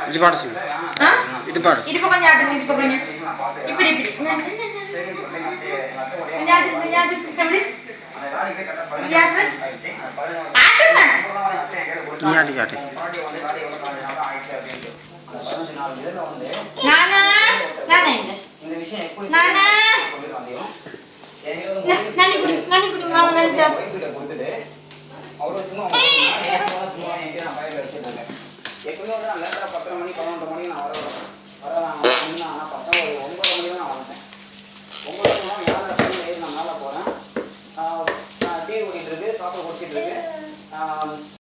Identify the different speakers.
Speaker 1: இது பாட சொல்லு. இது பாடு.
Speaker 2: இது கொஞ்சம் ஆடுங்க, இது கொஞ்சம். இப்படி இப்படி. தம்பி.
Speaker 1: நீ ஆடி காட்டு.
Speaker 2: நானா நானா நானா நானி குடி மாமா நடிச்சா
Speaker 3: அவரு சும்மா எப்பவுமே வந்து நான் லேட்டராக 10 மணி 11 மணிக்கு நான் வரலாம் ஆனால் பார்த்தா ஒரு 9 மணி தான் நான் வந்துட்டேன். 9 மணி மேலே நான் மேலே போகிறேன். டீ ஓடிட்டு இருக்கு, சாப்பாடு குடிச்சிட்டு இருக்கு.